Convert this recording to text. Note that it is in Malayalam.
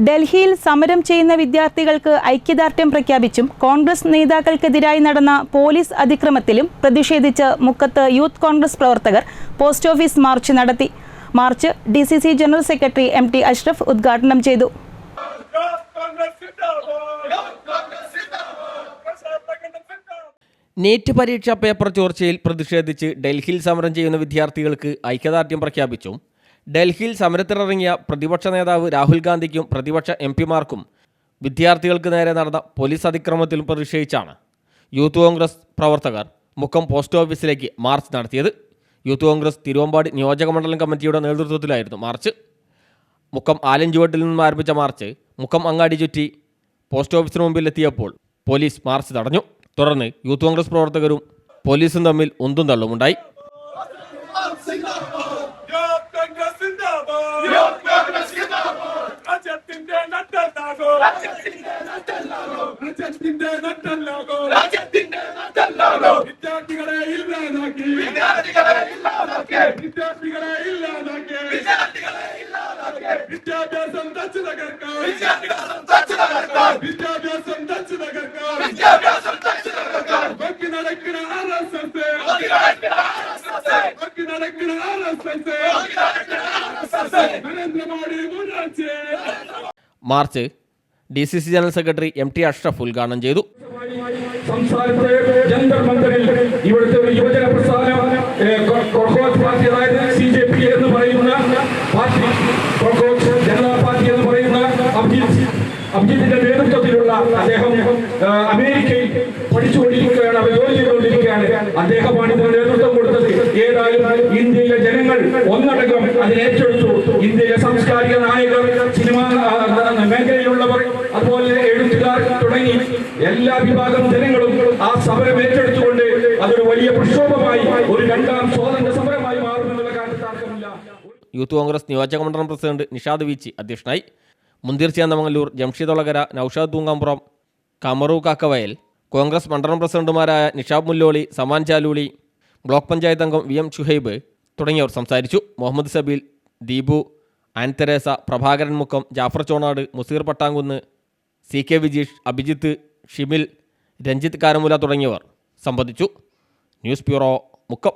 ഡൽഹിയിൽ സമരം ചെയ്യുന്ന വിദ്യാർത്ഥികൾക്ക് ഐക്യദാർഢ്യം പ്രഖ്യാപിച്ചും കോൺഗ്രസ് നേതാക്കൾക്കെതിരായി നടന്ന പോലീസ് അതിക്രമത്തിലും പ്രതിഷേധിച്ച് മുക്കത്ത് യൂത്ത് കോൺഗ്രസ് പ്രവർത്തകർ പോസ്റ്റ് ഓഫീസ് മാർച്ച് നടത്തി. March DCC general secretary MT Ashraf ഉദ്ഘാടനം ചെയ്തു. നീറ്റ് പരീക്ഷാ പേപ്പർ ചോർച്ചയിൽ പ്രതിഷേധിച്ച് ഡൽഹിയിൽ സമരം ചെയ്യുന്ന വിദ്യാർത്ഥികൾക്ക് ഐക്യദാർഢ്യം പ്രഖ്യാപിച്ചും ഡൽഹിയിൽ സമരത്തിനിറങ്ങിയ പ്രതിപക്ഷ നേതാവ് രാഹുൽ ഗാന്ധിക്കും പ്രതിപക്ഷ MPമാർക്കും വിദ്യാർത്ഥികൾക്ക് നേരെ നടന്ന പോലീസ് അതിക്രമത്തിലും പ്രതിഷേധിച്ചാണ് യൂത്ത് കോൺഗ്രസ് പ്രവർത്തകർ മുക്കം പോസ്റ്റ് ഓഫീസിലേക്ക് മാർച്ച് നടത്തിയത്. യൂത്ത് കോൺഗ്രസ് തിരുവമ്പാടി നിയോജകമണ്ഡലം കമ്മിറ്റിയുടെ നേതൃത്വത്തിലായിരുന്നു മാർച്ച്. മുക്കം ആലഞ്ചുവട്ടിൽ നിന്നും ആരംഭിച്ച മാർച്ച് മുക്കം അങ്ങാടി ചുറ്റി പോസ്റ്റ് ഓഫീസിന് മുമ്പിലെത്തിയപ്പോൾ പോലീസ് മാർച്ച് തടഞ്ഞു. തുടർന്ന് യൂത്ത് കോൺഗ്രസ് പ്രവർത്തകരും പോലീസും തമ്മിൽ ഉന്തും തള്ളുമുണ്ടായി. March DCC general secretary MT Ashraf ഉദ്ഘാടനം ചെയ്തു. സംസ്ഥാനത്തെ ജന്തർ മന്ദിറിൽ ഇവിടുത്തെ ഒരു യുവജന പ്രസ്ഥാനം പാർട്ടി, അതായത് CJP എന്ന് പറയുന്ന പാർട്ടി, ജനതാ പാർട്ടി എന്ന് പറയുന്ന അഭിജിത്തിന്റെ നേതൃത്വത്തിലുള്ള അദ്ദേഹം അമേരിക്കയിൽ പഠിച്ചുകൊണ്ടിരിക്കുകയാണ്, അവർ ജോലി ചെയ്തുകൊണ്ടിരിക്കുകയാണ്. അദ്ദേഹമാണ് ഇതിന് നേതൃത്വം കൊടുത്തത്. ഏതായാലും ഇന്ത്യയിലെ ജനങ്ങൾ ഒന്നടങ്കം അതിനെ ഏറ്റെടുത്തു. ഇന്ത്യയിലെ സാംസ്കാരിക നായകർ, സിനിമാ മേഖലയിലുള്ളവർ, അതുപോലെ എഴുത്തുകാർ തുടങ്ങി എല്ലാ വിഭാഗം ജനങ്ങളും ആ സമരം ഏറ്റെടുത്തുകൊണ്ട് അതൊരു വലിയ പ്രക്ഷോഭമായി, ഒരു രണ്ടാം സ്വാതന്ത്ര്യ സമരമായി മാറുമെന്നുള്ള കാര്യത്തിൽ തർക്കമില്ല. യൂത്ത് കോൺഗ്രസ് നിയോജകമണ്ഡലം പ്രസിഡന്റ് നിഷാദ് വീച്ചി അധ്യക്ഷനായി. മുന്തിർ ചേന്ദമംഗലൂർ, ജംഷീദ് ഒളകര, നൌഷാദ് തൂങ്ങാമ്പുറം, കമറു കാക്കവയൽ, കോൺഗ്രസ് മണ്ഡലം പ്രസിഡന്റുമാരായ നിഷാബ് മുല്ലോളി, സമാൻ ചാലൂളി, ബ്ലോക്ക് പഞ്ചായത്ത് അംഗം VM ഷുഹൈബ് തുടങ്ങിയവർ സംസാരിച്ചു. മുഹമ്മദ് സബീൽ, ദീപു, ആൻ തെരേസ, പ്രഭാകരൻ മുക്കം, ജാഫർ ചോണാട്, മുസീർ പട്ടാങ്കുന്ന്, CK വിജീഷ്, അഭിജിത്ത്, ഷിമിൽ, രഞ്ജിത്ത് കാരമുല തുടങ്ങിയവർ സംബന്ധിച്ചു. News bureau, Mukkam.